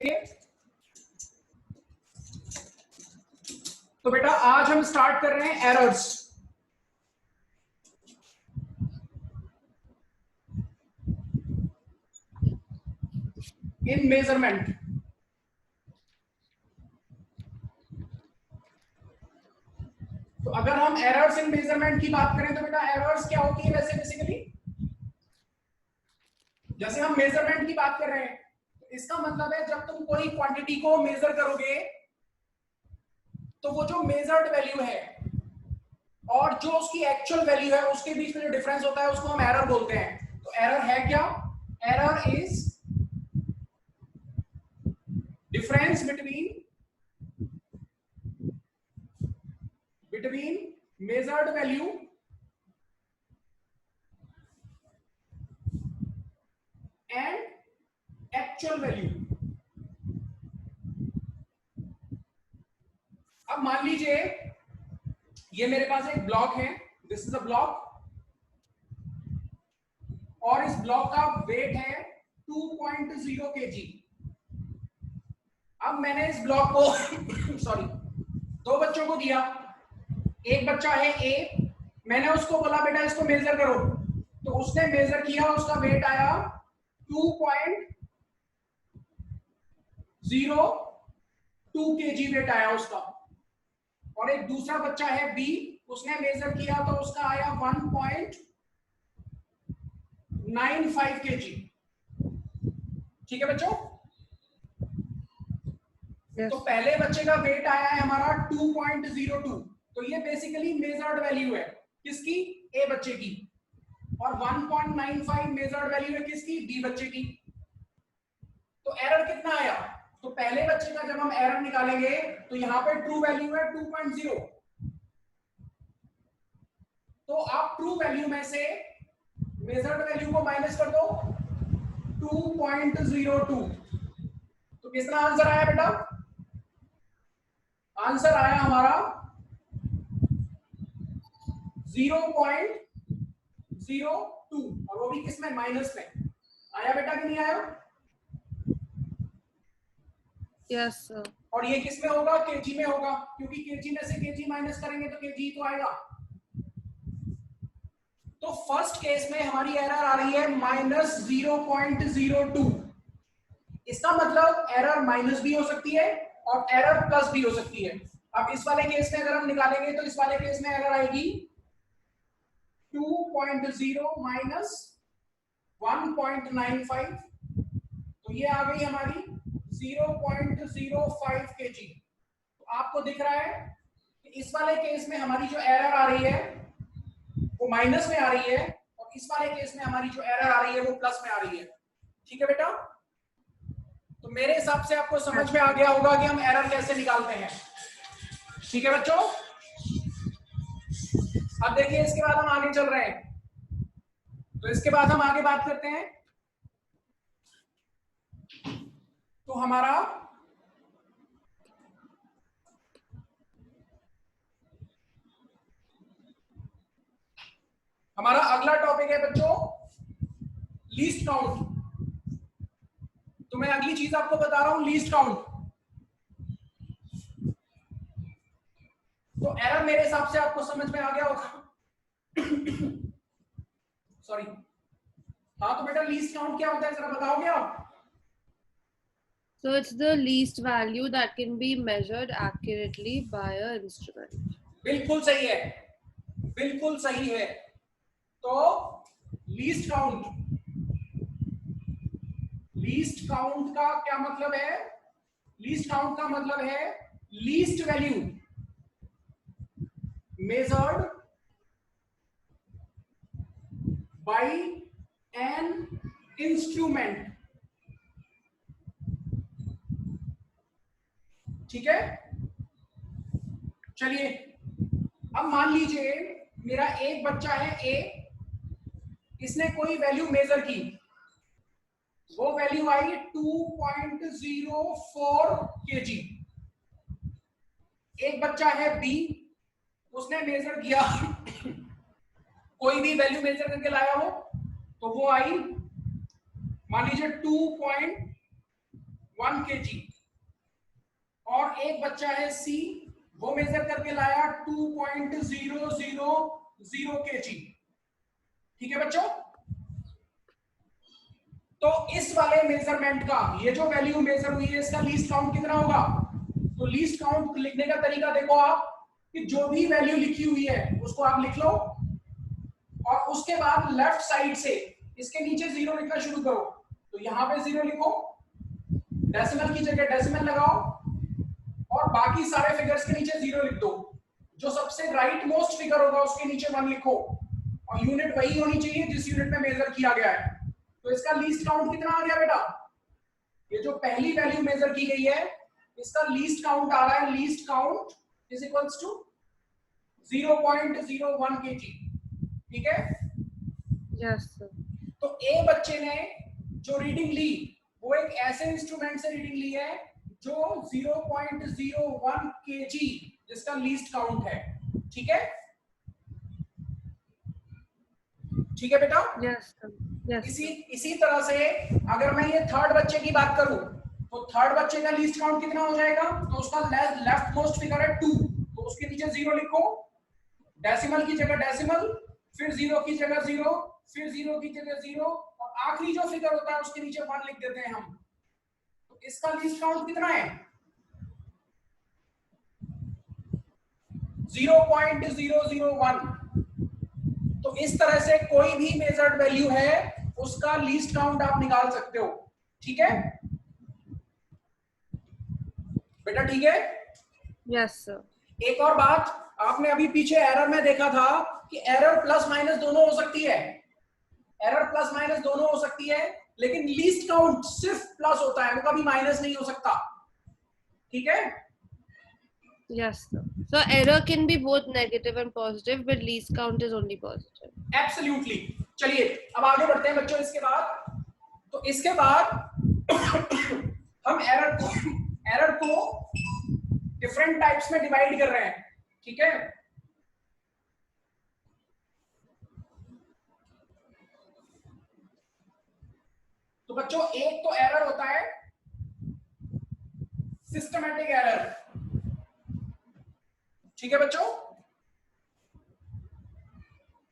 Okay, तो बेटा आज हम स्टार्ट कर रहे हैं एरर्स। इन मेजरमेंट। तो अगर हम एरर्स इन मेजरमेंट की बात करें तो बेटा एरर्स क्या होती है वैसे बेसिकली, जैसे हम मेजरमेंट की बात कर रहे हैं तो इसका मतलब है जब तुम कोई क्वांटिटी को मेजर करोगे तो वो जो मेजर्ड वैल्यू है और जो उसकी एक्चुअल वैल्यू है उसके बीच में जो डिफरेंस होता है उसको हम एरर बोलते हैं। तो एरर है क्या? Error is difference between measured value and actual value. अब मान लीजिए ये मेरे पास एक ब्लॉक है, दिस इज अ ब्लॉक, और इस ब्लॉक का वेट है 2.0 kg। अब मैंने इस ब्लॉक को सॉरी दो बच्चों को दिया, एक बच्चा है ए, मैंने उसको बोला बेटा इसको मेजर करो, तो उसने मेजर किया, उसका वेट आया 2.02 kg वेट आया उसका। और एक दूसरा बच्चा है बी, उसने मेजर किया तो उसका आया 1.95 kg। ठीक है बच्चों? yes. तो पहले बच्चे का वेट आया है हमारा 2.02, तो ये बेसिकली मेजर्ड वैल्यू है किसकी? ए बच्चे की। और 1.95 मेजर्ड वैल्यू है किसकी? बी बच्चे की। तो एरर कितना आया? तो पहले बच्चे का जब हम एरर निकालेंगे तो यहां पे ट्रू वैल्यू है 2.0, तो आप ट्रू वैल्यू में से मेजर्ड वैल्यू को माइनस कर दो 2.02, तो कितना आंसर आया बेटा? आंसर आया हमारा 0.02, और वो भी किसमें? माइनस में। आया बेटा कि नहीं आया? Yes sir. और ये किसमें होगा? केजी में होगा, क्योंकि केजी में से केजी माइनस करेंगे तो केजी तो आएगा। तो फर्स्ट केस में हमारी एरर आ रही है -0.02। इसका मतलब एरर माइनस भी हो सकती है और एरर प्लस भी हो सकती है। अब इस वाले केस में अगर हम निकालेंगे तो इस वाले केस में एरर आएगी 2.0 माइनस 1.95, तो ये आ गई हमारी 0.05 kg। तो आपको दिख रहा है कि इस वाले केस में हमारी जो एरर आ रही है वो माइनस में आ रही है, और इस वाले केस में हमारी जो एरर आ रही है वो प्लस में आ रही है। ठीक है बेटा? तो मेरे हिसाब से आपको समझ में आ गया होगा कि हम एरर कैसे निकालते हैं। ठीक है बच्चों? अब देखिए इसके बाद हम आगे चल रहे हैं, तो इसके बाद हम आगे बात करते हैं। तो हमारा अगला टॉपिक है बच्चों लीस्ट काउंट। तो मैं अगली चीज आपको बता रहा हूं लीस्ट काउंट। तो एरर मेरे हिसाब से आपको समझ में आ गया होगा। सॉरी, हाँ तो बेटा लीस्ट काउंट क्या होता है जरा बताओगे आप? So it's the least value that can be measured accurately by a instrument. बिल्कुल सही है, बिल्कुल सही है। तो लीस्ट काउंट का क्या मतलब है? लीस्ट काउंट का मतलब है least value measured by an instrument. ठीक है? चलिए अब मान लीजिए मेरा एक बच्चा है ए, इसने कोई वैल्यू मेजर की, वो वैल्यू आई 2.04 kg। एक बच्चा है बी, उसने मेजर किया कोई भी वैल्यू मेजर करके लाया हो, तो वो आई मान लीजिए 2.95 1 kg, और एक बच्चा है C, वो मेजर करके लाया 2.000 kg। ठीक है बच्चों, तो इस वाले मेजरमेंट का ये जो वैल्यू मेजर हुई है इसका लीस्ट काउंट कितना होगा? तो लीस्ट काउंट लिखने का तरीका देखो आप, कि जो भी वैल्यू लिखी हुई है उसको आप लिख लो, और उसके बाद लेफ्ट साइड से इसके नीचे 0 लिखना शुरू करो। तो यहां पे 0 लिखो, डेसिमल की जगह डेसिमल लगाओ, और बाकी सारे फिगर्स के नीचे 0 लिख दो। जो सबसे राइट मोस्ट फिगर होगा उसके नीचे 1 लिखो, और यूनिट वही होनी चाहिए जिस यूनिट में मेजर किया गया है। तो इसका लीस्ट काउंट कितना आ गया बेटा? ये जो पहली वैल्यू मेजर की गई है इसका लीस्ट काउंट आ रहा है, least count is equals to 0.01 kg। ठीक है, यस सर। तो ए बच्चे ने जो रीडिंग ली वो एक ऐसे इंस्ट्रूमेंट से रीडिंग ली है जो 0.01 kg जिसका लीस्ट काउंट है। ठीक है, ठीक है बेटा। Yes sir, yes. इसी तरह से अगर मैं ये थर्ड बच्चे की बात करूं तो थर्ड बच्चे का लीस्ट काउंट कितना हो जाएगा? तो उसका लेफ्ट मोस्ट फिगर है 2, तो उसके नीचे 0 लिखो, डेसिमल की जगह डेसिमल, फिर 0 की जगह 0, फिर 0 की जगह 0, और आखिरी जो फिगर होता है उसके नीचे 1 लिख देते हैं हम। तो इसका लीस्ट काउंट कितना है? 0.001। तो इस तरह से कोई भी मेजर्ड वैल्यू है उसका लीस्ट काउंट आप निकाल सकते हो। ठीक है बेटा, ठीक है। Yes sir. एक और बात, आपने अभी पीछे एरर में देखा था कि एरर प्लस माइनस दोनों हो सकती है, एरर प्लस माइनस दोनों हो सकती है, लेकिन लीस्ट काउंट सिर्फ प्लस होता है, वो कभी माइनस नहीं हो सकता। ठीक है, Yes, sir. So error can be both negative and positive, but least count is only positive. Absolutely. चलिए अब आगे बढ़ते हैं बच्चों। इसके बाद हम एरर को डिफरेंट टाइप्स में डिवाइड कर रहे हैं। ठीक है, तो बच्चों एक तो एरर होता है सिस्टमैटिक एरर। ठीक है बच्चों,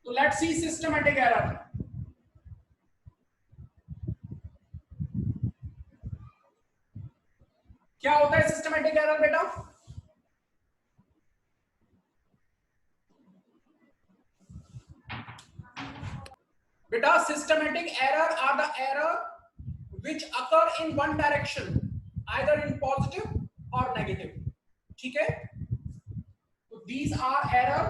तो लेट्स सी सिस्टमैटिक एरर। क्या होता है सिस्टमैटिक एरर बेटा? बेटा systematic error are the error which occur in one direction, either in positive or negative. ठीक है, तो these are error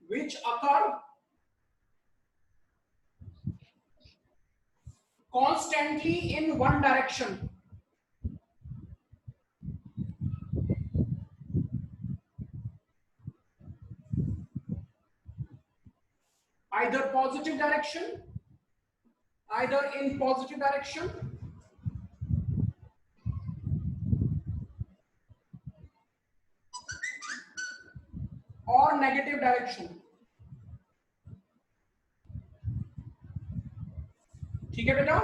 which occur constantly in one direction, either in positive direction or negative direction। ठीक है बेटा,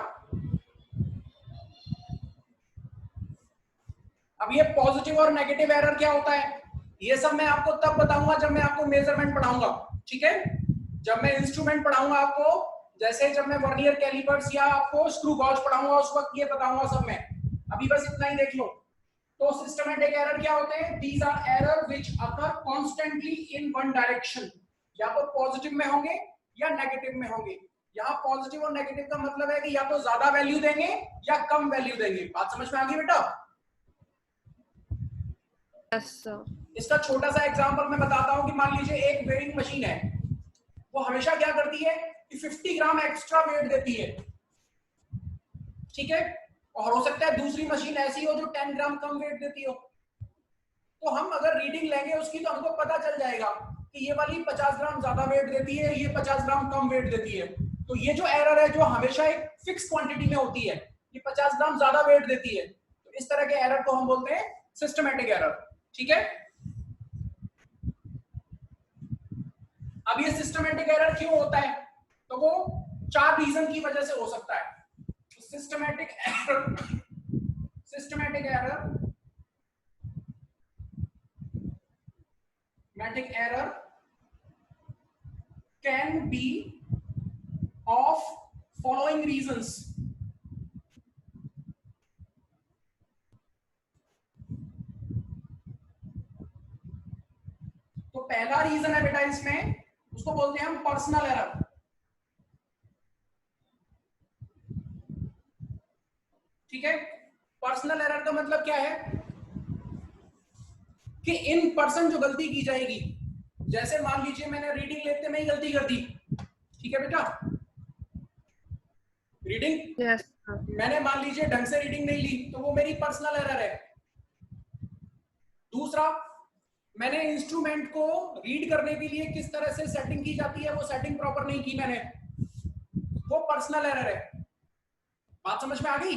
अब ये positive और negative error क्या होता है ये सब मैं आपको तब बताऊंगा जब मैं आपको मेजरमेंट पढ़ाऊंगा। ठीक है, जब मैं इंस्ट्रूमेंट पढ़ाऊंगा आपको, जैसे जब मैं वर्नियर कैलिपर्स या आपको स्क्रू गॉज पढ़ाऊंगा उस वक्त ये बताऊंगा सब मैं। अभी बस इतना ही देख लो। तो सिस्टमैटिक एरर क्या होते हैं? These are error which occur constantly in one direction, या तो पॉजिटिव में होंगे या नेगेटिव में होंगे। यहाँ पॉजिटिव और नेगेटिव का मतलब है कि या तो ज्यादा वैल्यू देंगे या कम वैल्यू देंगे। बात समझ में आ गई बेटा? Yes, sir. इसका छोटा सा एग्जांपल मैं बताता हूं कि मान लीजिए एक वेइंग मशीन है, वो हमेशा क्या करती है कि 50 ग्राम एक्स्ट्रा वेट देती है। ठीक है, और हो सकता है दूसरी मशीन ऐसी हो जो 10 ग्राम कम वेट देती हो। तो हम अगर रीडिंग लेंगे उसकी तो हमको पता चल जाएगा कि ये वाली 50 ग्राम ज्यादा वेट देती है, ये 50 ग्राम कम वेट देती है। तो ये जो एरर है जो हमेशा एक फिक्स क्वांटिटी में होती है, ये 50 ग्राम ज्यादा वेट देती है, तो इस तरह के एरर को हम बोलते हैं सिस्टमैटिक एरर। ठीक है, अब ये सिस्टमेटिक एरर क्यों होता है, तो वो 4 रीजन की वजह से हो सकता है। Systematic error can be of following reasons. तो पहला रीजन है बेटा इसमें, उसको बोलते हैं हम पर्सनल एरर। ठीक है, पर्सनल एरर का मतलब क्या है कि इन पर्सन जो गलती की जाएगी, जैसे मान लीजिए मैंने रीडिंग लेते में ही गलती कर दी, ठीक है बेटा, रीडिंग yes, मैंने मान लीजिए ढंग से रीडिंग नहीं ली, तो वो मेरी पर्सनल एरर है। दूसरा, मैंने इंस्ट्रूमेंट को रीड करने के लिए किस तरह से सेटिंग की जाती है, वो सेटिंग प्रॉपर नहीं की मैंने, वो पर्सनल एरर है। बात समझ में आ गई?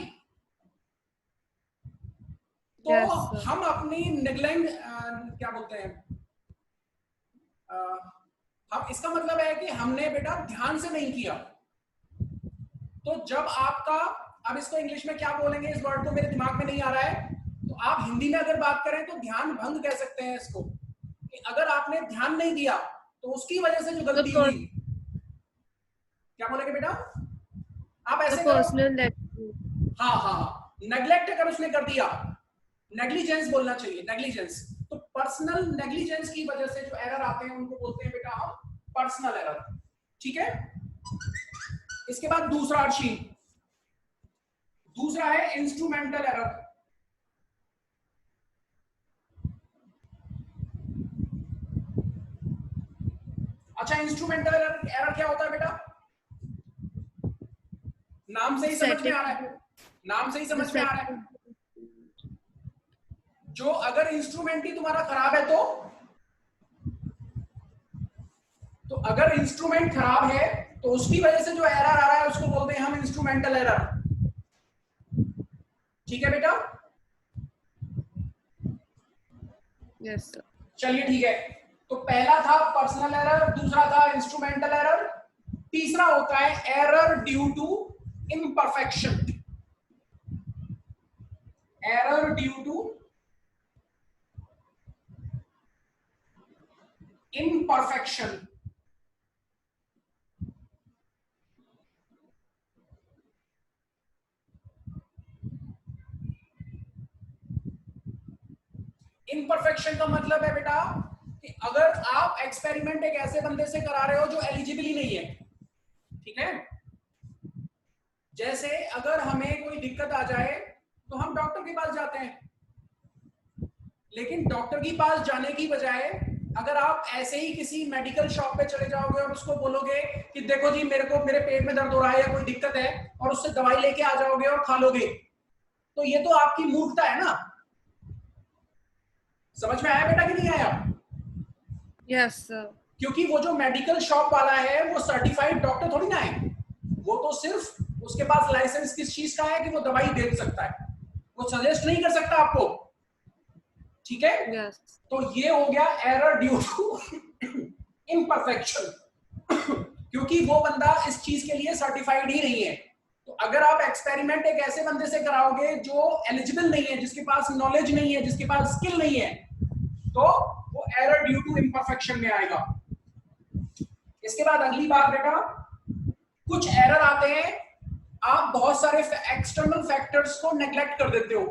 तो yes, हम अपनी नेग्लेक्ट क्या बोलते हैं, हम, इसका मतलब है कि हमने बेटा ध्यान से नहीं किया। तो जब आपका, अब इसको इंग्लिश में क्या बोलेंगे, इस वर्ड को मेरे दिमाग में नहीं आ रहा है, तो आप हिंदी में अगर बात करें तो ध्यान भंग कह सकते हैं इसको, कि अगर आपने ध्यान नहीं दिया तो उसकी वजह से जो गलती हुई, क्या बोलेंगे बेटा आप ऐसे करो, हाँ हाँ, नेग्लेक्ट अगर उसने कर दिया, नेग्लिजेंस बोलना चाहिए, नेग्लिजेंस। तो पर्सनल नेग्लिजेंस की वजह से जो एरर आते हैं उनको बोलते हैं बेटा हम पर्सनल एरर। ठीक है, इसके बाद दूसरा अर्शी, दूसरा है इंस्ट्रूमेंटल एरर। अच्छा, इंस्ट्रूमेंटल एरर क्या होता है बेटा, नाम से ही समझ में आ रहा है, नाम से ही समझ में आ रहा है, जो अगर इंस्ट्रूमेंट ही तुम्हारा खराब है तो अगर इंस्ट्रूमेंट खराब है तो उसकी वजह से जो एरर आ रहा है उसको बोलते हैं हम इंस्ट्रूमेंटल एरर। ठीक है बेटा? Yes sir. चलिए ठीक है, तो पहला था पर्सनल एरर, दूसरा था इंस्ट्रूमेंटल एरर, तीसरा होता है error due to imperfection. Error due to imperfection. Imperfection का मतलब है बेटा कि अगर आप एक्सपेरिमेंट एक ऐसे बंदे से करा रहे हो जो एलिजिबल ही नहीं है, ठीक है, जैसे अगर हमें कोई दिक्कत आ जाए तो हम डॉक्टर के पास जाते हैं, लेकिन डॉक्टर के पास जाने की बजाय अगर आप ऐसे ही किसी मेडिकल शॉप पे चले जाओगे और उसको बोलोगे कि देखो जी मेरे पेट में दर्द हो रहा है या कोई दिक्कत है, और उससे दवाई लेके आ जाओगे और खा लोगे, तो ये तो आपकी मूर्खता है ना। समझ में आया बेटा कि नहीं आया? Yes sir. क्योंकि वो जो मेडिकल शॉप वाला है वो सर्टिफाइड डॉक्टर थोड़ी ना है, वो तो सिर्फ उसके पास लाइसेंस किस चीज का है कि वो दवाई दे सकता है, वो सजेस्ट नहीं कर सकता आपको। ठीक है? yes. तो ये हो गया एरर ड्यू टू इम्परफेक्शन, क्योंकि वो बंदा इस चीज के लिए सर्टिफाइड ही नहीं है। तो अगर आप एक्सपेरिमेंट एक ऐसे बंदे से कराओगे जो एलिजिबल नहीं है, जिसके पास नॉलेज नहीं है, जिसके पास स्किल नहीं है, तो वो एरर ड्यू टू इम्परफेक्शन में आएगा। इसके बाद अगली बात बेटा, कुछ एरर आते हैं, आप बहुत सारे एक्सटर्नल फैक्टर्स को नेग्लेक्ट कर देते हो,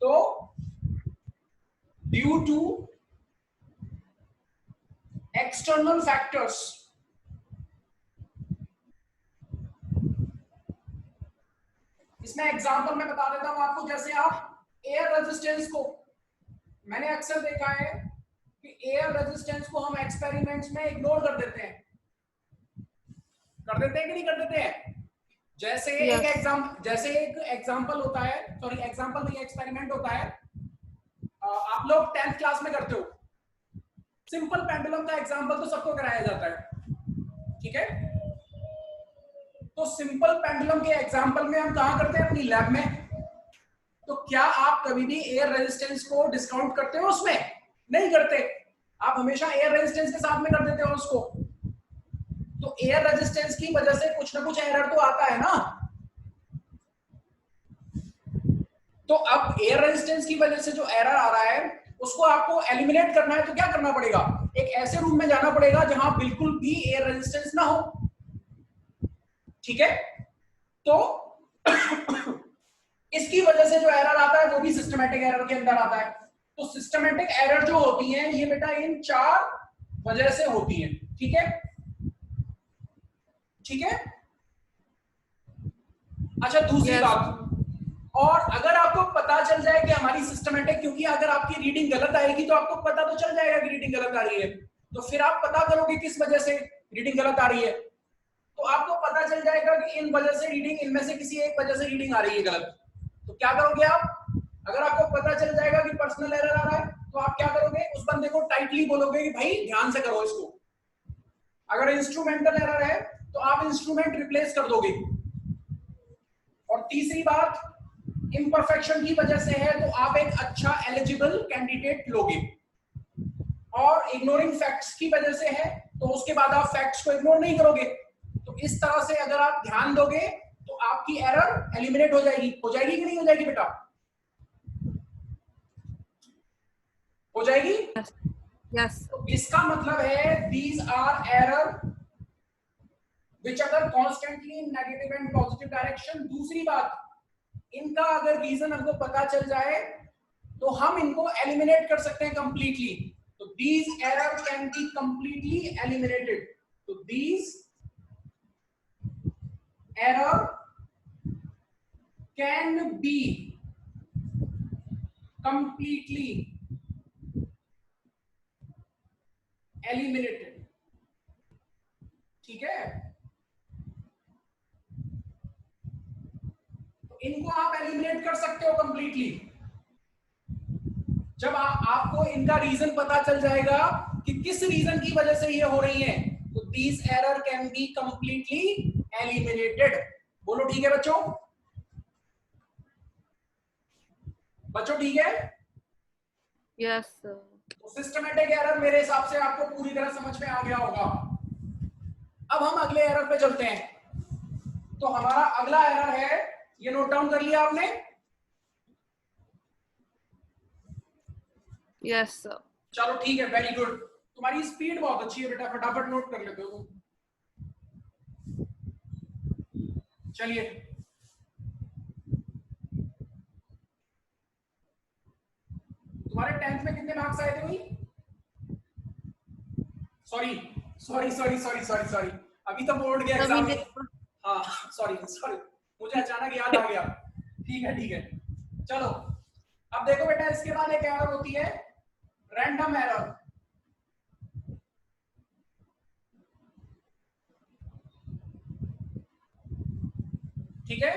तो ड्यू टू एक्सटर्नल फैक्टर्स, इसमें एग्जांपल मैं बता देता हूं आपको। जैसे आप एयर रेजिस्टेंस को, मैंने अक्सर देखा है कि एयर रेजिस्टेंस को हम एक्सपेरिमेंट्स में इग्नोर कर देते हैं कि नहीं कर देते हैं? जैसे yes. एक एग्जांपल होता है, सॉरी एग्जांपल नहीं, एक्सपेरिमेंट होता है, आप लोग 10th क्लास में करते हो, सिंपल पेंडुलम का एग्जांपल तो सबको कराया जाता है, ठीक है? तो सिंपल पेंडुलम के एग्जांपल में हम कहां करते हैं? अपनी लैब में। तो क्या आप कभी भी एयर रेजिस्टेंस को डिस्काउंट करते हो उसमें? नहीं करते, आप हमेशा एयर रेजिस्टेंस के साथ में कर देते हो उसको। तो एयर रेजिस्टेंस की वजह से कुछ ना कुछ एरर तो आता है ना। तो अब एयर रेजिस्टेंस की वजह से जो एरर आ रहा है उसको आपको एलिमिनेट करना है, तो क्या करना पड़ेगा, एक ऐसे रूम में जाना पड़ेगा जहां बिल्कुल भी एयर रेजिस्टेंस ना हो। ठीक है, तो इसकी वजह से जो एरर आता है वो भी सिस्टमैटिक एरर के अंदर आता है। तो सिस्टमैटिक एरर जो होती है ये बेटा इन 4 वजह से होती है। ठीक है, ठीक है। अच्छा, दूसरी Yes. बात, और अगर आपको पता चल जाए कि हमारी सिस्टमैटिक, क्योंकि अगर आपकी रीडिंग गलत आएगी तो आपको पता तो चल जाएगा कि रीडिंग गलत आ रही है, तो फिर आप पता करोगे किस वजह से रीडिंग गलत आ रही है। तो आपको पता चल जाएगा कि इन वजह से रीडिंग, इनमें से किसी एक वजह से रीडिंग आ रही है गलत। तो क्या करोगे आप, अगर आपको पता चल जाएगा कि पर्सनल एरर आ रहा है तो आप क्या करोगे, उस बंदे को टाइटली बोलोगे कि भाई ध्यान से करो इसको। अगर इंस्ट्रूमेंटल एरर है तो आप इंस्ट्रूमेंट रिप्लेस कर दोगे। और तीसरी बात, इम्परफेक्शन की वजह से है तो आप एक अच्छा एलिजिबल कैंडिडेट लोगे। और इग्नोरिंग फैक्ट्स की वजह से है तो उसके बाद आप फैक्ट्स को इग्नोर नहीं करोगे। तो इस तरह से अगर आप ध्यान दोगे तो आपकी एरर एलिमिनेट हो जाएगी। हो जाएगी कि नहीं हो जाएगी बेटा, हो जाएगी। Yes. तो इसका मतलब है दीज आर एरर विच अगर constantly in negative and positive direction. दूसरी बात, इनका अगर रीजन हमको पता चल जाए तो हम इनको एलिमिनेट कर सकते हैं कंप्लीटली। तो these error can be completely eliminated. तो these error can be completely eliminated. ठीक है, तो इनको आप एलिमिनेट कर सकते हो कंप्लीटली जब आपको इनका रीजन पता चल जाएगा कि किस रीजन की वजह से ये हो रही है। तो these error can be completely eliminated. बोलो ठीक है बच्चों, बच्चों ठीक है। Yes, sir. तो सिस्टमैटिक एरर मेरे हिसाब से आपको पूरी तरह समझ में आ गया होगा। अब हम अगले एरर पे चलते हैं। तो हमारा अगला एरर है, ये नोट डाउन कर लिया आपने। Yes, sir. चलो ठीक है, वेरी गुड। तुम्हारी स्पीड बहुत अच्छी है बेटा, फटाफट नोट कर लेते हो तुम। चलिए, तुम्हारे 10th में कितने मार्क्स आए थे भाई? Sorry sorry sorry sorry sorry sorry, अभी तो बोर्ड के एग्जाम। हाँ सॉरी सॉरी, मुझे अचानक याद आ गया। ठीक है ठीक है, चलो। अब देखो बेटा, इसके बाद एक एरर होती है रैंडम एरर। ठीक है,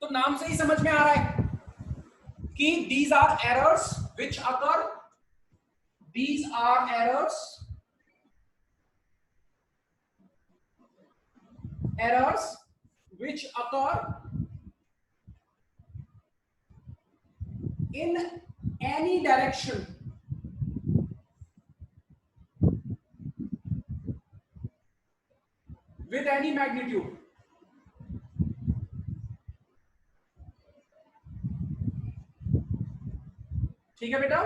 तो नाम से ही समझ में आ रहा है कि these are errors which occur, these are errors which occur in any direction with any magnitude। ठीक है बेटा,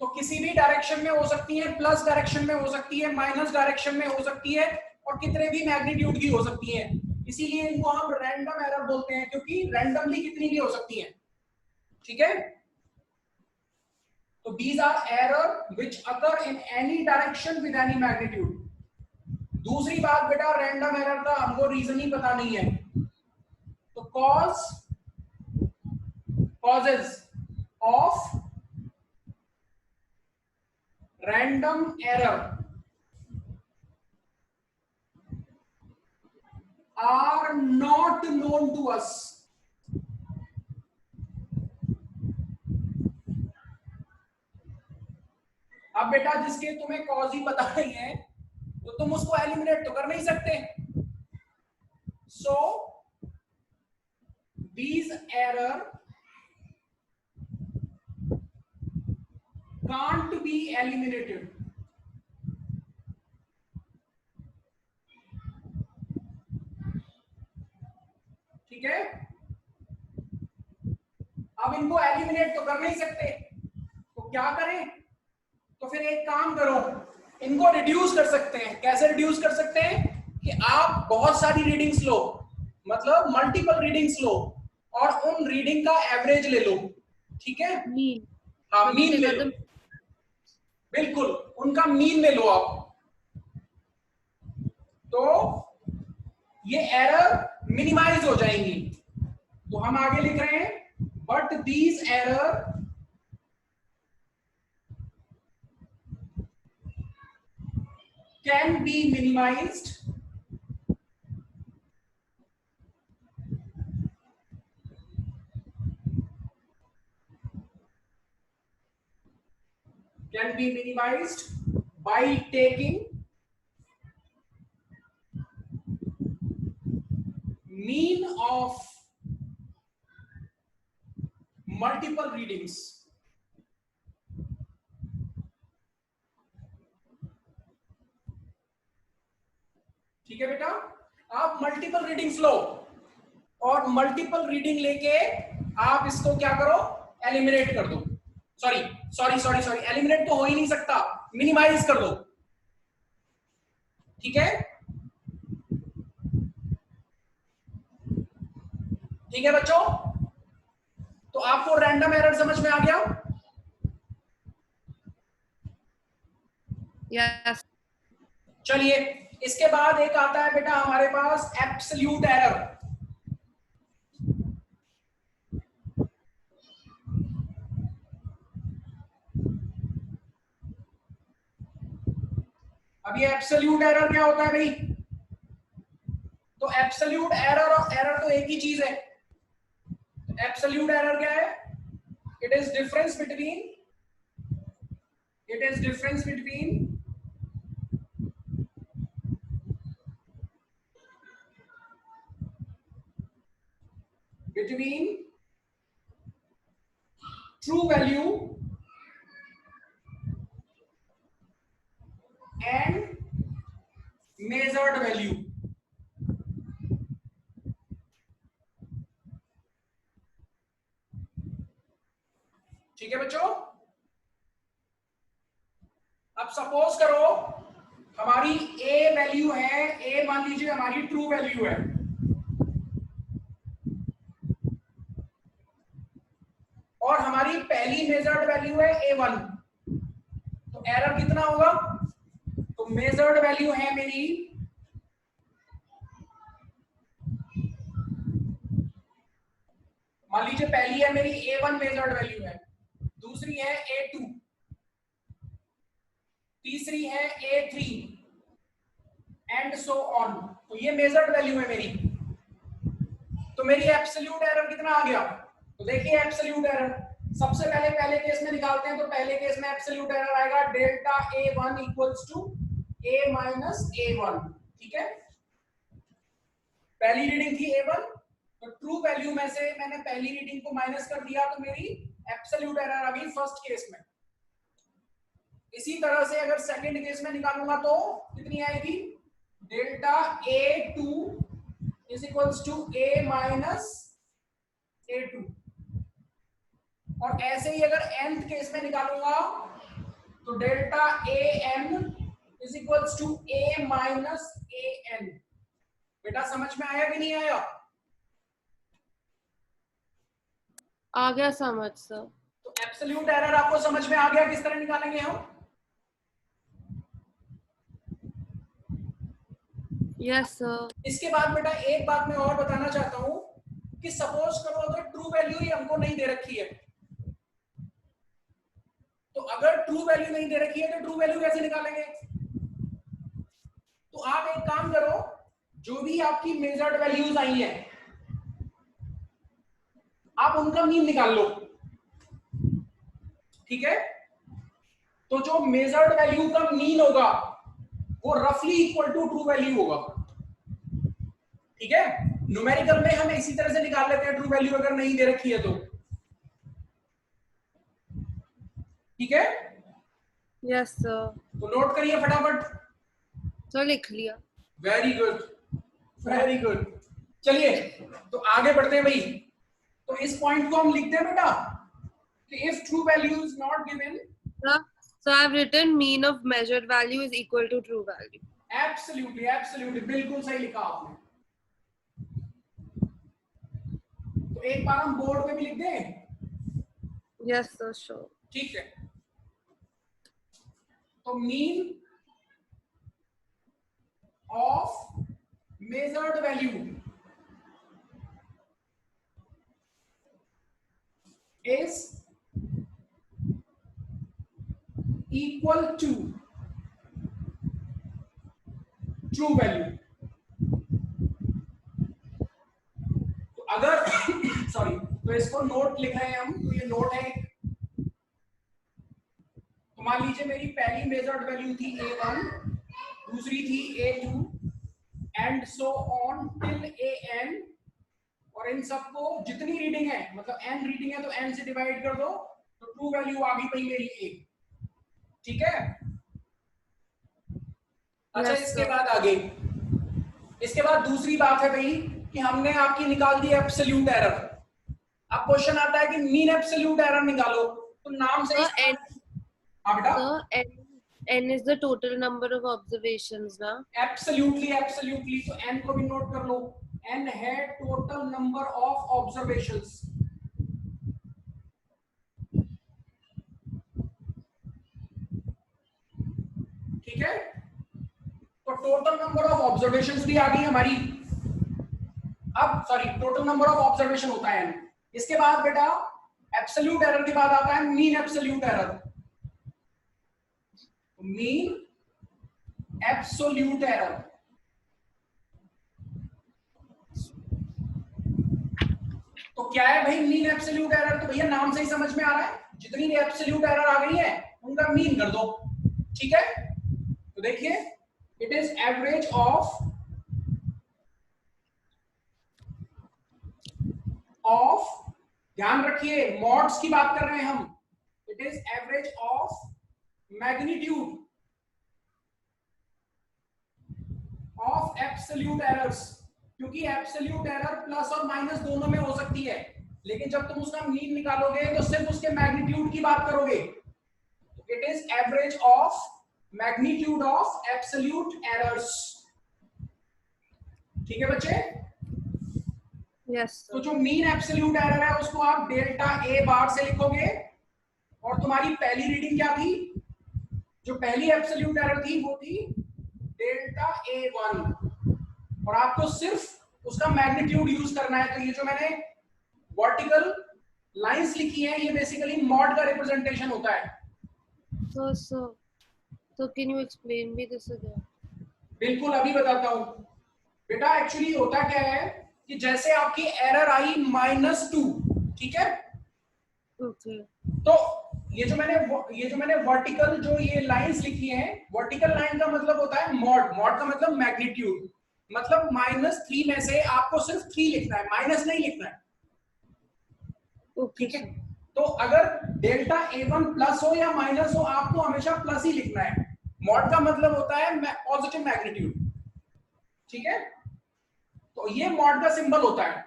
तो किसी भी डायरेक्शन में हो सकती है, प्लस डायरेक्शन में हो सकती है, माइनस डायरेक्शन में हो सकती है, और कितने भी मैग्नीट्यूड की हो सकती है। इसीलिए इनको हम रैंडम एरर बोलते हैं, क्योंकि रैंडमली कितनी भी हो सकती है। ठीक है, तो these are error which occur in any direction with any magnitude। दूसरी बात बेटा, रैंडम एरर का हमको रीजन ही पता नहीं है। तो causes of random error are not known to us। अब बेटा, जिसके तुम्हें कॉज ही पता नहीं है तो तुम उसको एलिमिनेट तो कर नहीं सकते। सो these error can't be eliminated। ठीक है, अब इनको एलिमिनेट तो कर नहीं सकते, तो क्या करें, तो फिर एक काम करो, इनको रिड्यूस कर सकते हैं। कैसे रिड्यूस कर सकते हैं कि आप बहुत सारी रीडिंग्स लो, मतलब मल्टीपल रीडिंग्स लो और उन रीडिंग का एवरेज ले लो, ठीक है, मीन, हाँ मीन ले लो, बिल्कुल उनका मीन ले लो आप, तो ये एरर मिनिमाइज हो जाएंगी। तो हम आगे लिख रहे हैं, but these error can B minimised by taking mean of multiple readings। ठीक है बेटा, आप मल्टीपल रीडिंग्स लो और मल्टीपल रीडिंग लेके आप इसको क्या करो, एलिमिनेट कर दो, सॉरी एलिमिनेट तो हो ही नहीं सकता, मिनिमाइज कर दो, ठीक है, ठीक है बच्चों, तो आपको रैंडम एरर समझ में आ गया? यस। चलिए, इसके बाद एक आता है बेटा हमारे पास एब्सोल्यूट एरर। अब ये एब्सोल्यूट एरर क्या होता है भाई? तो एब्सोल्यूट एरर और एरर तो एक ही चीज है। एब्सोल्यूट एरर क्या है? It is difference between true value and measured value। ठीक है बच्चों, अब सपोज करो हमारी ए वैल्यू है, ए मान लीजिए हमारी ट्रू वैल्यू है, और हमारी पहली मेजर्ड वैल्यू है A1, तो एरर कितना होगा? तो मेजर्ड वैल्यू है मेरी मान लीजिए पहली है मेरी A1 मेजर्ड वैल्यू है, दूसरी है A2, तीसरी है A3 एंड सो ऑन। तो ये मेजर्ड वैल्यू है मेरी, तो मेरी एब्सोल्यूट एरर कितना आ गया? तो देखिए एब्सोल्यूट एरर सबसे पहले केस में निकालते हैं, तो पहले केस में एब्सोल्यूट एरर आएगा delta A1 equals to A minus A1, ठीक है, पहली रीडिंग थी A1, तो ट्रू वैल्यू में से मैंने पहली रीडिंग को माइनस कर दिया, तो मेरी एब्सोल्यूट एरर आ गई फर्स्ट केस में। इसी तरह से अगर सेकंड केस में निकालूंगा तो कितनी आएगी? Delta A2 is equals to A minus A2, और ऐसे ही अगर nth केस में निकालूंगा तो delta AN is equals to A minus AN। बेटा समझ में आया कि नहीं आया? आ गया समझ सर। तो एब्सोल्यूट एरर आपको समझ में आ गया किस तरह निकालेंगे हम? Yes sir. इसके बाद बेटा एक बात मैं और बताना चाहता हूं कि सपोज करो अगर ट्रू वैल्यू ही हमको नहीं दे रखी है, तो अगर ट्रू वैल्यू नहीं दे रखी है तो ट्रू वैल्यू कैसे निकालेंगे? तो आप एक काम करो, जो भी आपकी मेजर्ड वैल्यूज आई हैं आप उनका मीन निकाल लो, ठीक है, तो जो मेजर्ड वैल्यू का मीन होगा वो रफली इक्वल टू ट्रू वैल्यू होगा, ठीक है, न्यूमेरिकल में हम इसी तरह से निकाल लेते हैं ट्रू वैल्यू अगर नहीं दे रखी है तो, ठीक है। Yes sir. तो नोट करिए फटाफट। सर लिख लिया। Very good, very good. चलिए तो आगे बढ़ते हैं भाई। तो इस पॉइंट को हम लिखते हैं बेटा कि if true value is not given. So I've written mean of measured value is equal to true value. Absolutely absolutely बिल्कुल सही लिखा आपने। तो एक बार हम बोर्ड पे भी लिख दें। Yes, sir, sure. ठीक है। तो mean of measured value is equal to true value. तो अगर सॉरी, तो इसको नोट लिख रहे हैं हम। तो ये नोट है। तो मान लीजिए मेरी पहली मेजर्ड वैल्यू थी A1, दूसरी थी A2 and so on till AN। और इन सबको जितनी रीडिंग है, मतलब n रीडिंग है तो n से डिवाइड कर दो, तो ट्रू वैल्यू आ गई भाई मेरी 1। ठीक है। अच्छा Yes, इसके sir. बाद आगे, इसके बाद दूसरी बात है भाई कि हमने आपकी निकाल दी एब्सोल्यूट एरर। अब क्वेश्चन आता है कि मीन एब्सोल्यूट एरर निकालो। तो नाम से ही N, हाँ बेटा। sir, N is the total number of observations, ना? Absolutely absolutely. तो n को भी नोट कर लो। n है टोटल नंबर ऑफ ऑब्जर्वेशंस। ठीक है। तो टोटल नंबर ऑफ ऑब्जर्वेशंस भी आ गई हमारी। अब sorry, total number of observation होता है n। इसके बाद बेटा एब्सोल्यूट एरर के बाद आता है mean absolute error. Mean absolute error. तो क्या है भाई मीन एब्सोल्यूट एरर? तो भैया नाम से ही समझ में आ रहा है, जितनी भी एब्सोल्यूट एरर आ गई है उनका मीन कर दो। ठीक है। तो देखिए इट इज एवरेज ऑफ, ध्यान रखिए मॉड्स की बात कर रहे हैं हम। It is average of magnitude of absolute errors. क्योंकि एब्सोल्यूट एरर प्लस और माइनस दोनों में हो सकती है, लेकिन जब तुम उसका मीन निकालोगे तो सिर्फ उसके मैग्नीट्यूड की बात करोगे। It is average of magnitude of absolute errors. ठीक है बच्चे। Yes, तो sir. जो मीन एब्सोल्यूट एरर है उसको आप डेल्टा ए बार से लिखोगे। और तुम्हारी पहली रीडिंग क्या थी? जो पहली एब्सोल्यूट एरर थी वो थी डेल्टा A1। और आपको सिर्फ उसका मैग्नीट्यूड यूज करना है। तो ये जो मैंने वर्टिकल लाइंस लिखी हैं ये बेसिकली मॉड का रिप्रेजेंटेशन होता है। So can you explain me this again? बिल्कुल अभी बताता हूं बेटा। एक्चुअली होता क्या है कि जैसे आपकी एरर आई -2, ठीक है। Okay. तो ये जो मैंने वर्टिकल जो ये लाइंस लिखी हैं, वर्टिकल लाइन का मतलब होता है मॉड। मॉड का मतलब मैग्नीट्यूड। मतलब -3 में से आपको सिर्फ 3 लिखना है, माइनस नहीं लिखना है। Okay, ठीक है। sir. तो अगर डेल्टा A1 प्लस हो या माइनस हो आपको हमेशा प्लस ही लिखना है। मॉड का मतलब होता है पॉजिटिव मैग्नीट्यूड। ठीक है। तो ये मॉड का सिंबल होता है।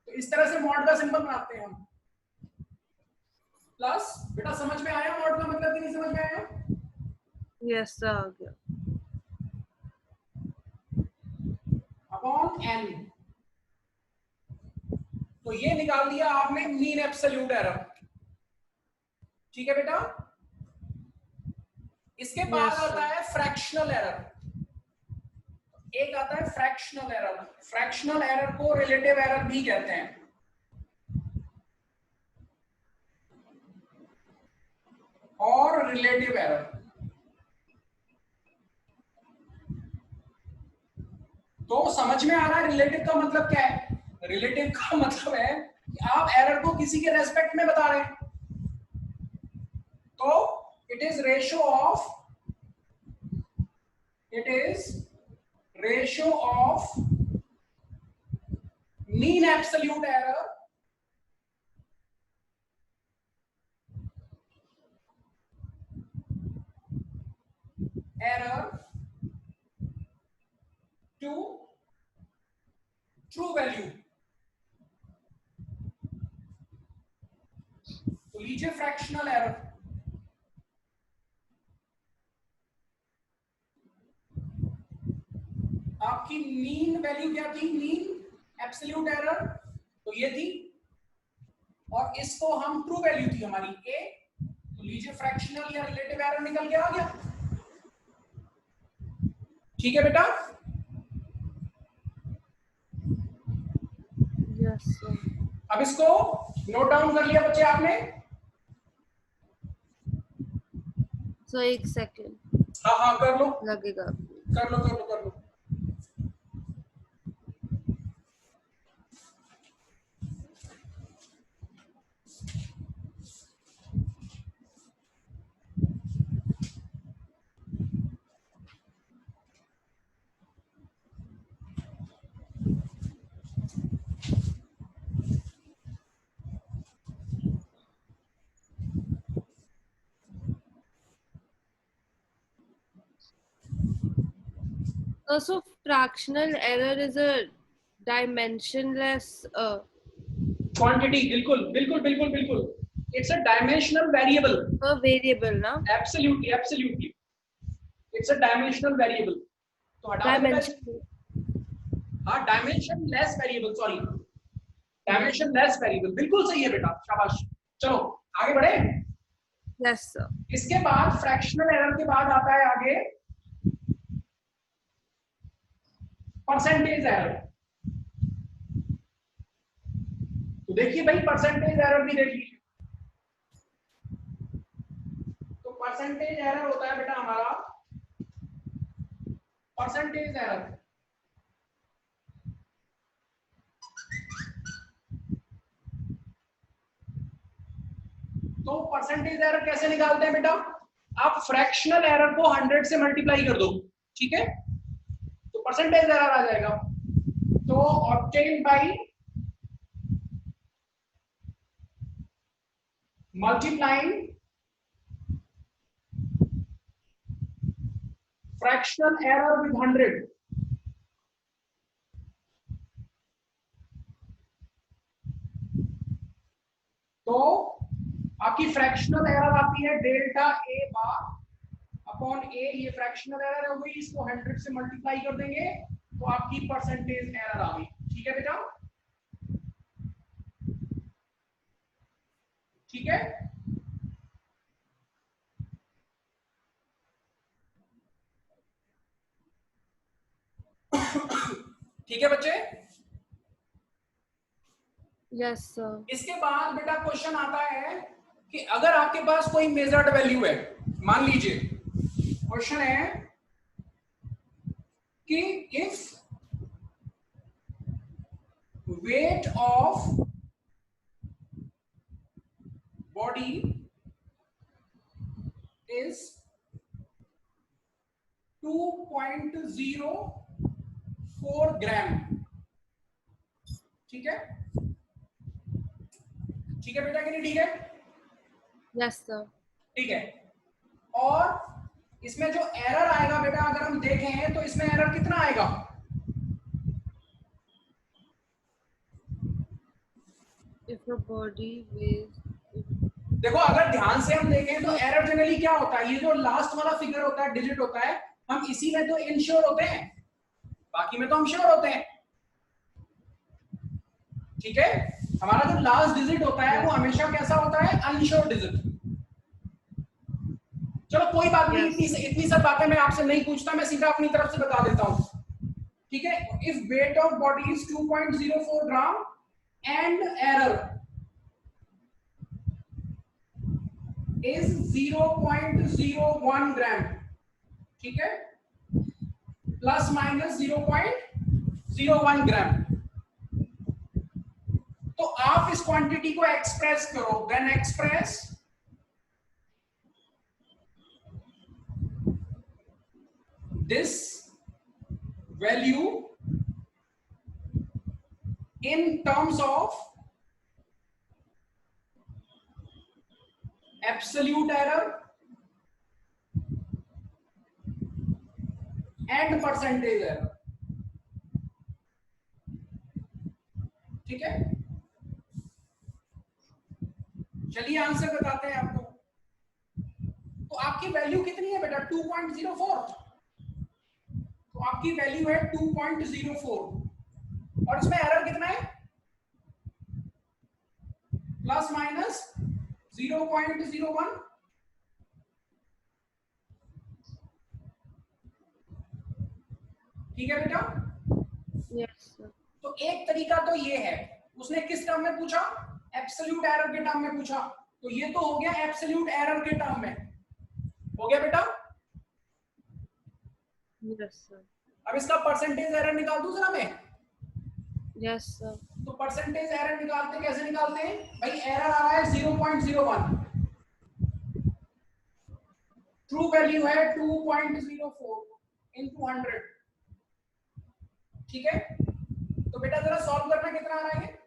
तो इस तरह से मॉड का सिंबल बनाते हैं हम। प्लस बेटा समझ में आया मॉड का मतलब कि नहीं समझ में आया? Yes, sir. आ गया. Upon n। तो ये निकाल दिया आपने मीन एब्सोल्यूट एरर। ठीक है बेटा। इसके बाद Yes, आता sir. है फ्रैक्शनल एरर। एक आता है फ्रैक्शनल एरर। फ्रैक्शनल एरर को रिलेटिव एरर भी कहते हैं। और रिलेटिव एरर, तो समझ में आ रहा है रिलेटिव का मतलब क्या है? रिलेटिव का मतलब है कि आप एरर को किसी के रेस्पेक्ट में बता रहे हैं। तो it is ratio of mean absolute error to fractional error. आपकी मीन वैल्यू क्या थी? मीन एब्सोल्यूट एरर तो ये थी, और इसको हम ट्रू वैल्यू थी हमारी ए, तो लीजिए फ्रैक्शनल या रिलेटिव एरर निकल के आ गया। ठीक है बेटा? Yes sir. अब इसको नोट डाउन कर लिया बच्चे आपने? सर एक सेकेंड। हाँ हाँ कर लो, लगेगा। कर लो कर लो कर लो। So fractional error is a dimensionless quantity, बिल्कुल बिल्कुल बिल्कुल बिल्कुल, it's a dimensional variable. variable ना? Absolutely absolutely, it's a dimensional variable. तो हटा दो बेटा, हाँ dimension less variable, sorry dimension less variable, बिल्कुल सही है बेटा, शाबाश। चलो आगे बढ़े। Yes sir. इसके बाद फ्रैक्शनल एरर के बाद आता है आगे परसेंटेज एरर। तो देखिए भाई परसेंटेज एरर भी देख लीजिए। तो परसेंटेज एरर होता है बेटा हमारा, परसेंटेज एरर तो परसेंटेज एरर कैसे निकालते हैं बेटा? आप फ्रैक्शनल एरर को 100 से मल्टीप्लाई कर दो, ठीक है, तो परसेंटेज एरर आ जाएगा। तो obtain by multiplying fractional error with 100। तो आपकी फ्रैक्शनल एरर आती है डेल्टा ए बार अपॉन ए, ये फ्रैक्शनल एरर हो गई, इसको 100 से मल्टीप्लाई कर देंगे तो आपकी परसेंटेज एरर आ गई। ठीक है बेटा? ठीक है? ठीक है बच्चे? Yes sir. इसके बाद बेटा क्वेश्चन आता है कि अगर आपके पास कोई मेजर्ड वैल्यू है, मान लीजिए क्वेश्चन है कि if weight of body is 2.04 ग्राम। ठीक है? ठीक है बेटा कि नहीं? ठीक है? Yes sir. ठीक है। और इसमें जो एरर आएगा बेटा, अगर हम देखें तो इसमें एरर कितना आएगा? If a body weighs, देखो अगर ध्यान से हम देखें तो एरर जनरली क्या होता है, ये जो लास्ट वाला फिगर होता है, डिजिट होता है, हम इसी में तो इनश्योर होते हैं, बाकी में तो हम श्योर होते हैं। ठीक है? हमारा जो लास्ट डिजिट होता है वो हमेशा कैसा होता है? Unsure digit. चलो कोई बात नहीं, इतनी सब बातें मैं आपसे नहीं पूछता, मैं सीधा अपनी तरफ से बता देता हूं। ठीक है? If weight of body is 2.04 gram and error is 0.01 ग्राम, ठीक है, प्लस माइनस 0.01 ग्राम, तो आप इस क्वांटिटी को एक्सप्रेस करो, then express this value in terms of absolute error and percentage error। ठीक है? चलिए आंसर बताते हैं आपको। तो आपकी वैल्यू कितनी है बेटा? 2.04। तो आपकी वैल्यू है 2.04 और इसमें एरर कितना है? Plus minus 0.01। ठीक है बेटा? Yes sir. तो एक तरीका तो ये है, उसने किस टर्म में पूछा? एब्सोल्यूट एरर के टर्म में पूछा। तो ये तो हो गया एब्सोल्यूट एरर के टर्म में, हो गया बेटा? Yes sir. अब इसका परसेंटेज एरर निकाल दूं जरा मैं? Yes sir. तो परसेंटेज एरर निकालते कैसे निकालते हैं भाई? एरर आ रहा है 0.01, ट्रू वैल्यू है 2.04 into 100। ठीक है? तो बेटा जरा सॉल्व करना, कितना आ रहा है?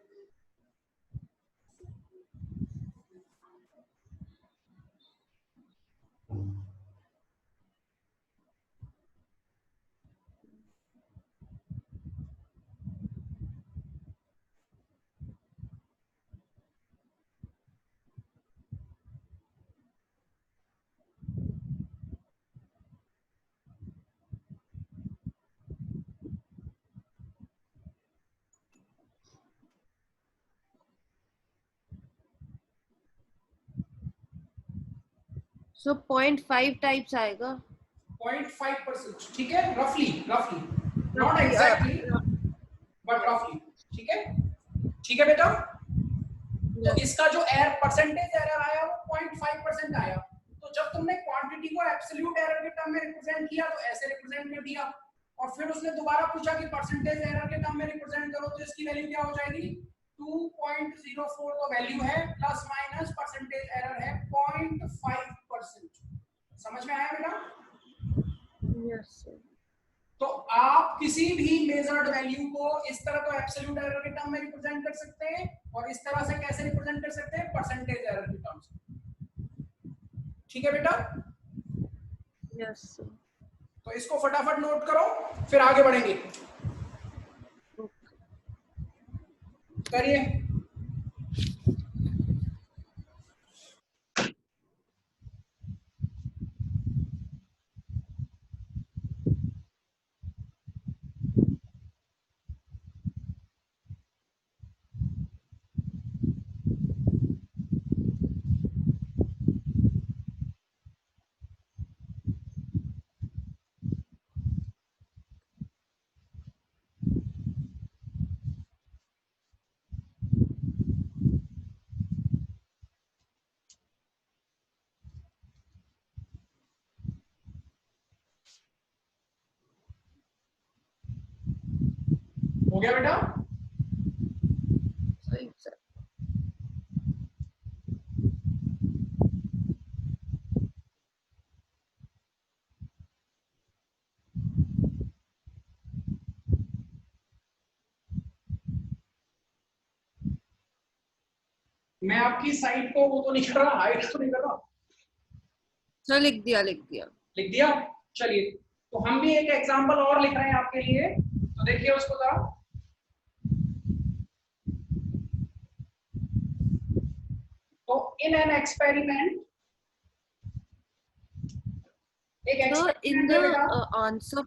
सो 0.5 टाइप्स आएगा। 0.5%। ठीक है, रफली रफली, नॉट एग्जैक्टली बट रफली। ठीक है? ठीक है बेटा? तो इसका जो परसेंटेज एरर आया वो 0.5% आया। तो जब तुमने क्वांटिटी को एब्सोल्यूट एरर के टर्म में रिप्रेजेंट किया तो ऐसे रिप्रेजेंट कर दिया, और फिर उसने दोबारा पूछा कि परसेंटेज एरर के टर्म में रिप्रेजेंट करो, तो इसकी वैल्यू क्या हो जाएगी? 2.04 तो वैल्यू है, प्लस माइनस परसेंटेज एरर है 0.5%। समझ में आया बेटा? Yes sir. तो आप किसी भी मेजर्ड वैल्यू को इस तरह तो एब्सोल्यूट एरर के टर्म में रिप्रेजेंट कर सकते हैं, और इस तरह से कैसे रिप्रेजेंट कर सकते हैं? परसेंटेज एरर के टर्म से। ठीक है बेटा? Yes sir. तो इसको फटाफट नोट करो, फिर आगे बढ़ेंगे। करिए। हो गया बेटा? सही सर। मैं आपकी साइट को वो तो नहीं कर रहा, हाइड तो नहीं कर रहा। सर लिख दिया, लिख दिया। लिख दिया? चलिए, तो हम भी एक एग्जांपल और लिख रहे हैं आपके लिए, तो देखिए उसको जरा। तो इन एन एक्सपेरिमेंट, एक So in एक्सपेरिमेंट है the बेटा। answer,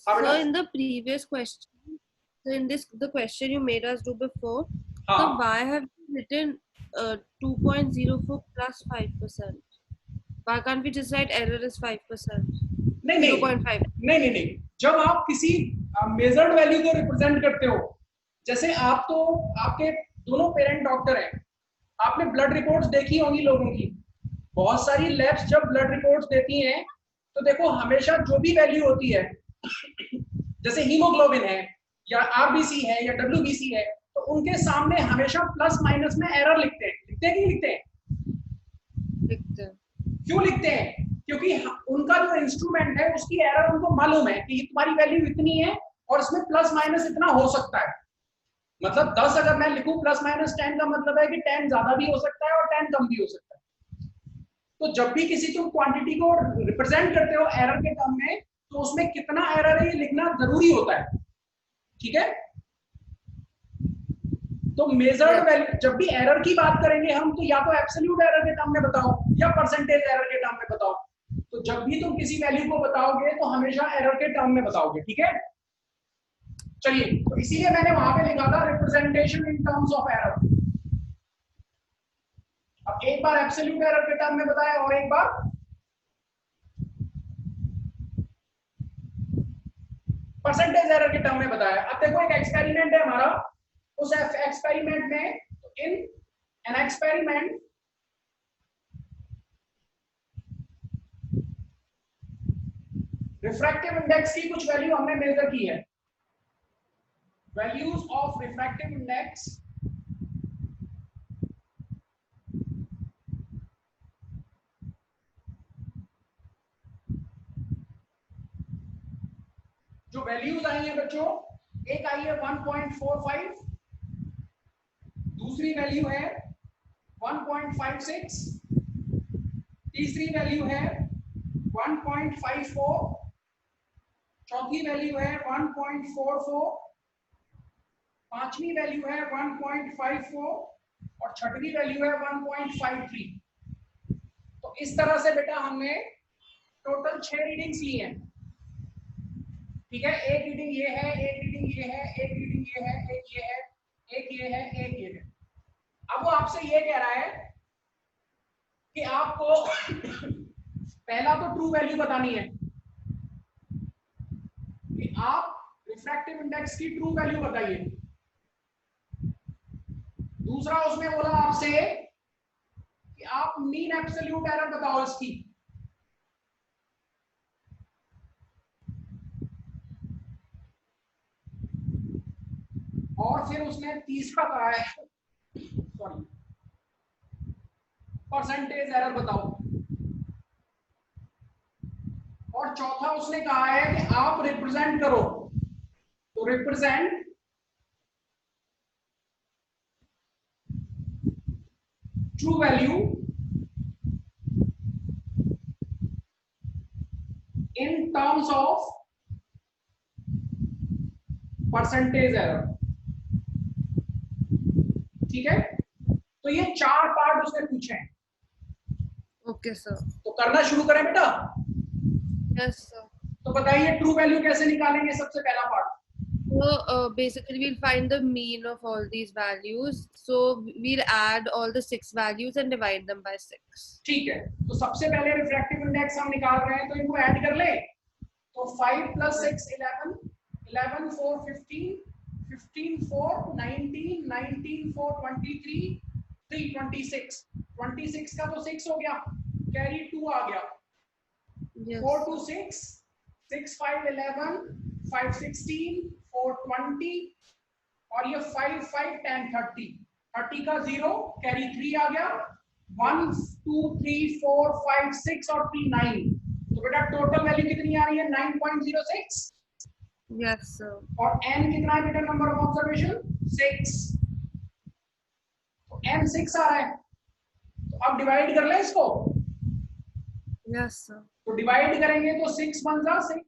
हाँ so बेटा? in the previous question, so in this the question you made us do before, so हाँ, why have you written 2.04 plus 5%? Why can't we just write error is 5%? नहीं नहीं 0.5. नहीं नहीं नहीं, जब आप किसी मेजर्ड वैल्यू को रिप्रेजेंट करते हो, जैसे आप तो, आपके दोनों पेरेंट डॉक्टर हैं, आपने ब्लड रिपोर्ट्स देखी होंगी लोगों की। बहुत सारी लैब्स जब ब्लड रिपोर्ट्स देती हैं तो देखो हमेशा जो भी वैल्यू होती है, जैसे हीमोग्लोबिन है या आरबीसी है या डब्ल्यूबीसी है, तो उनके सामने हमेशा प्लस माइनस में एरर लिखते हैं। लिखते हैं कि नहीं लिखते हैं? लिखते हैं। क्यों लिखते हैं? क्योंकि उनका जो इंस्ट्रूमेंट है उसकी एरर उनको मालूम है कि तुम्हारी वैल्यू इतनी है और इसमें प्लस माइनस इतना हो सकता है। मतलब 10 अगर मैं लिखूं प्लस माइनस 10 का मतलब है कि 10 ज्यादा भी हो सकता है और 10 कम भी हो सकता है। तो जब भी किसी तुम क्वांटिटी को रिप्रेजेंट करते हो एरर के टर्म में, तो उसमें कितना एरर है ये लिखना जरूरी होता है। ठीक है? तो मेजर्ड वैल्यू, जब भी एरर की बात करेंगे हम, तो या तो एब्सोल्यूट एरर के टर्म में बताओ या परसेंटेज एरर के टर्म में बताओ। तो जब भी तुम किसी वैल्यू को बताओगे तो हमेशा एरर के टर्म में बताओगे, ठीक है। चलिए, तो इसीलिए मैंने वहां पे लिखा था representation in terms of error. अब एक बार एब्सोल्यूट एरर के टर्म में बताया और एक बार परसेंटेज एरर के टर्म में बताया। अब देखो एक एक्सपेरिमेंट है हमारा, उस एक्सपेरिमेंट में, in an experiment refractive index की कुछ वैल्यू हमने मेजर की है। वैल्यूज ऑफ रिफ्रैक्टिव इंडेक्स जो वैल्यूज आई है बच्चों, एक आई है 1.45, दूसरी वैल्यू है 1.56, तीसरी वैल्यू है 1.54, चौथी वैल्यू है 1.44, पांचवी वैल्यू है 1.54 और छठवीं वैल्यू है 1.53। तो इस तरह से बेटा हमने टोटल 6 रीडिंग्स ली हैं, ठीक है। एक रीडिंग ये है, एक रीडिंग ये है, एक रीडिंग ये है, एक ये है, एक ये है, एक ये है। अब वो आपसे ये कह रहा है कि आपको पहला तो ट्रू वैल्यू बतानी है, कि आप रिफ्रैक्टिव इंडेक्स की ट्रू वैल्यू बताइए। दूसरा उसने बोला आपसे कि आप मीन एब्सोल्यूट एरर बताओ इसकी। और फिर उसने तीसरा कहा है, सॉरी, परसेंटेज एरर बताओ। और चौथा उसने कहा है कि आप रिप्रेजेंट करो, तो represent true value in terms of percentage error, ठीक है। तो ये 4 पार्ट उसने पूछे हैं। Okay sir. तो करना शुरू करें बेटा। Yes sir. तो बताइए ट्रू वैल्यू कैसे निकालेंगे, सबसे पहला part. So basically we'll find the mean of all these values. So we'll add all the 6 values and divide them by 6. ठीक है, तो सबसे पहले रिफ्रैक्टिव इंडेक्स हम निकाल रहे हैं, तो इनको ऐड कर ले। तो 5 + 6 11, 11 4 15, 15 4 19, 19 4 23, 3 26, 26 का तो 6 हो गया, कैरी 2 आ गया, Yes. 4 2 6, 6 5 11, 5 16, 4 20 और ये 5 5 10 30, 30 का 0, कैरी 3 आ गया, 1 2 3 4 5 6 और 3 9। तो बेटा टोटल वैल्यू कितनी आ रही है, 9.06। Yes sir. और n कितना है बेटा, नंबर ऑफ ऑब्जर्वेशन 6। तो n 6 आ रहा है, तो अब डिवाइड कर ले इसको। Yes sir. तो डिवाइड करेंगे तो 6 1 जा 6,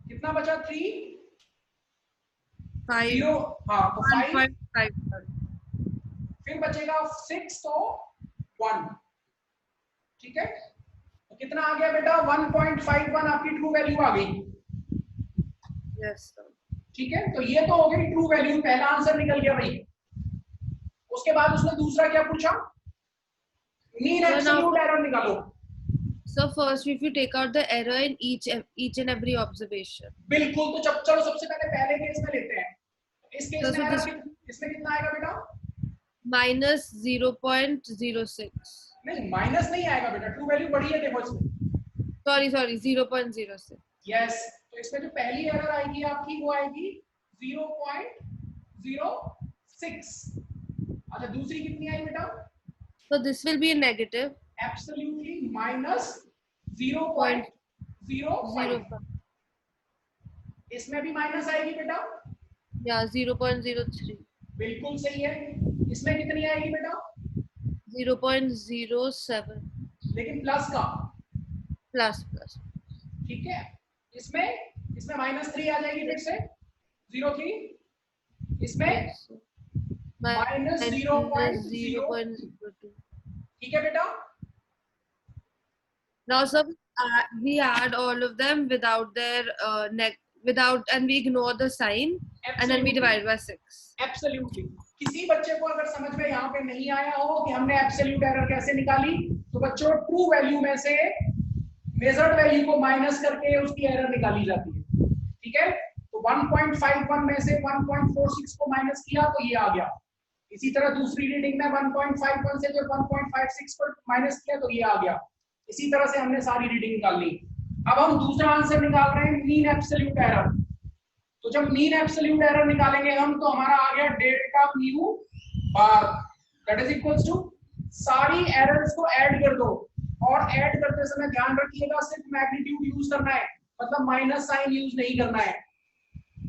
कितना बचा 3 5 0, हाँ तो 5, 1.5. फिर बचेगा 6 तो 1, ठीक है। तो कितना आ गया बेटा, 1.51 आपकी ट्रू वैल्यू आ गई। Yes sir. ठीक है, तो ये तो हो गई ट्रू वैल्यू, पहला आंसर निकल गया भाई। उसके बाद उसने दूसरा क्या पूछा, मीन एब्सोल्यूट एरर निकालो। So first if you take out the error in each and every observation. बिल्कुल, तो चलो सबसे पहले केस में लेते हैं। इस केस में इसमें कितना आएगा बेटा, -0.06. नहीं माइनस नहीं आएगा बेटा, ट्रू वैल्यू बड़ी है, देखो इसमें। Sorry 0.06. यस, तो इसमें जो पहली एरर आएगी आपकी वो आएगी 0.06। अच्छा, दूसरी कितनी आई बेटा, So this will be a negative. Absolutely -0.05। इसमें भी माइनस आएगी बेटा, Yeah, 0.03. बिल्कुल सही है। इसमें कितनी आएगी बेटा, 0.07. लेकिन प्लस का, Plus. ठीक है। इसमें -3 आ जाएगी फिर से, 0.3। इसमें माइनस 0.02। ठीक है बेटा? Now sir, we add all of them without their and we ignore the sign. Absolutely. And then we divide by 6. Absolutely. किसी बच्चे को अगर समझ में यहाँ पे नहीं आया हो कि हमने एब्सोल्यूट एरर कैसे निकाली, तो बच्चों ट्रू वैल्यू में से मेजर्ड वैल्यू को माइनस करके उसकी एरर निकाली जाती है। ठीक है? तो 1.51 में से 1.46 को माइनस किया तो ये आ गया। इसी तरह दूसरी रीडिंग में 1.51 से जो 1.56 को माइनस किया तो ये आ गया। इसी तरह से हमने सारी रीडिंग निकाल ली। अब हम दूसरा आंसर निकाल रहे हैं मीन एब्सोल्यूट एरर। तो जब मीन एब्सोल्यूट एरर निकालेंगे हम, तो हमारा आ गया delta mu bar that is equals to, सारी एरर्स को ऐड कर दो और ऐड करते समय ध्यान रखिएगा सिर्फ मैग्नीट्यूड यूज करना है, मतलब माइनस साइन यूज नहीं करना है।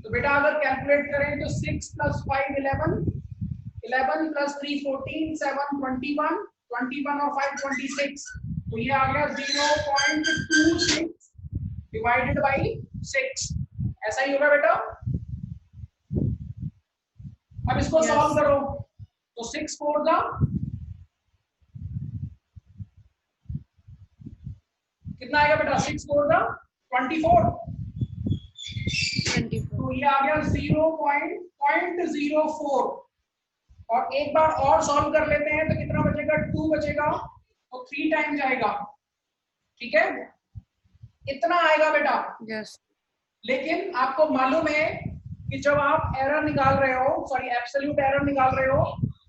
तो बेटा अगर कैलकुलेट करें तो 6 + 5 11, 11 + 3 14, 7 21, 21 और 5 26, तो ये आ गया 0.26 डिवाइडेड बाई 6। ऐसा ही होगा बेटा। अब इसको सॉल्व करो तो 6 4 जा कितना आएगा बेटा? 6 4 जा 24। तो ये आ गया 0.04। और एक बार और सॉल्व कर लेते हैं तो कितना बचेगा? 2 बचेगा तो 3 टाइम जाएगा। ठीक है? इतना आएगा बेटा। यस। लेकिन आपको मालूम है कि जब आप एरर निकाल रहे हो, सॉरी एब्सोल्यूट एरर निकाल रहे हो,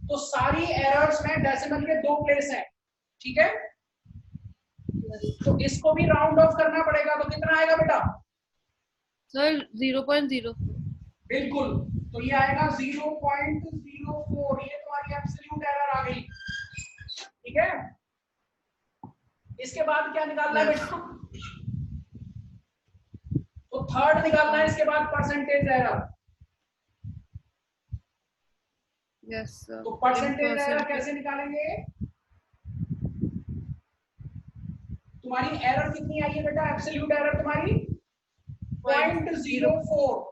तो सारी एरर्स में डेसिमल के 2 प्लेस हैं। ठीक है? तो इसको भी राउंड ऑफ करना पड़ेगा, तो कितना आएगा बेटा? सर 0.04। बिल्कुल। तो ये आएगा 0.04। ये तुम्हारी एब्सोल्यूट एरर आ गई। ठीक है? इसके बाद क्या निकालना है बेटा? तो थर्ड निकालना है इसके बाद परसेंटेज एरर। Yes sir. तो परसेंटेज एरर कैसे निकालेंगे? तुम्हारी एरर कितनी आई है बेटा? एब्सोल्यूट एरर तुम्हारी 0.04।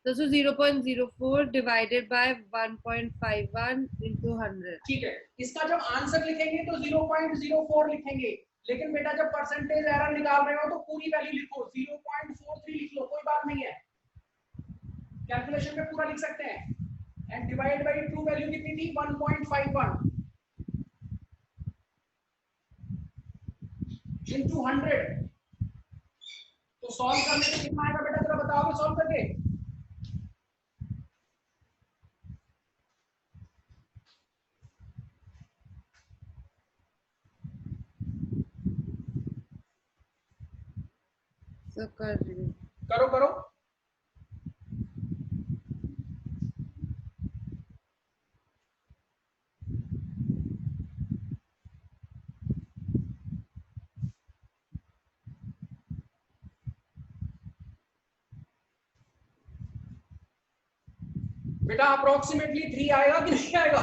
तो 0.04 डिवाइडेड बाय 1.51 into 100। ठीक है। इसका जब आंसर लिखेंगे तो 0.04 लिखेंगे, लेकिन बेटा जब परसेंटेज एरर निकाल रहे हो तो पूरी वैल्यू लिखो, 0.43 लिख लो, कोई बात नहीं है, कैलकुलेशन में पूरा लिख सकते हैं। And divide by true value कितनी थी? 1.51 into 100। तो सॉल्व करने से कितना आएगा बेटा? जरा बताओगे सॉल्व करके। करो करो। बेटा अप्रोक्सीमेटली 3 आएगा कि नहीं आएगा?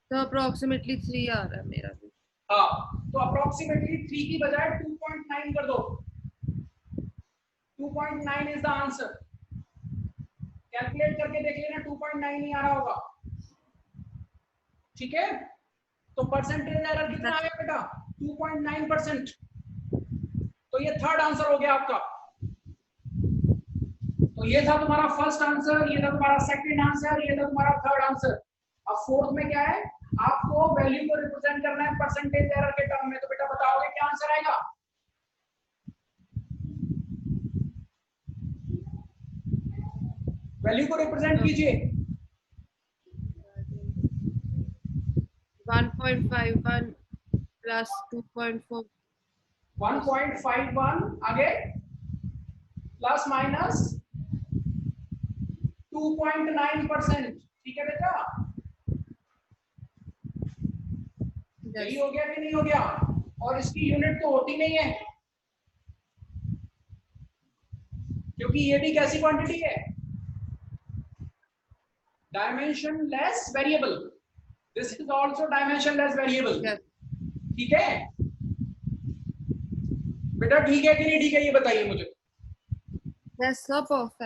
तो अप्रोक्सीमेटली 3 आ रहा है मेरा भी। हाँ, तो अप्रोक्सीमेटली 3 की बजाय 2.9 कर दो। 2.9 इज द आंसर। कैलकुलेट करके देख लेना, 2.9 नहीं आ रहा होगा। ठीक है? तो परसेंटेज एरर कितना आया बेटा? 2.9%। तो ये थर्ड आंसर हो गया आपका। तो ये था तुम्हारा फर्स्ट आंसर, ये था तुम्हारा सेकंड आंसर, ये था तुम्हारा थर्ड आंसर। अब फोर्थ में क्या है? आपको वैल्यू को रिप्रेजेंट करना है परसेंटेज एरर के टर्म में। तो बेटा बताओगे क्या आंसर आएगा? वैल्यू को रिप्रेजेंट कीजिए। 1.51 plus 2.4। 1.51 आगे प्लस माइनस 2.9%। ठीक है बेटा? यही हो गया कि नहीं हो गया? और इसकी यूनिट तो होती नहीं है, क्योंकि ये भी कैसी क्वांटिटी है? Dimensionless variable. This is also dimensionless variable. ठीक है बेटा? ठीक है कि नहीं ठीक है ये बताइए मुझे। Yes sir, perfect.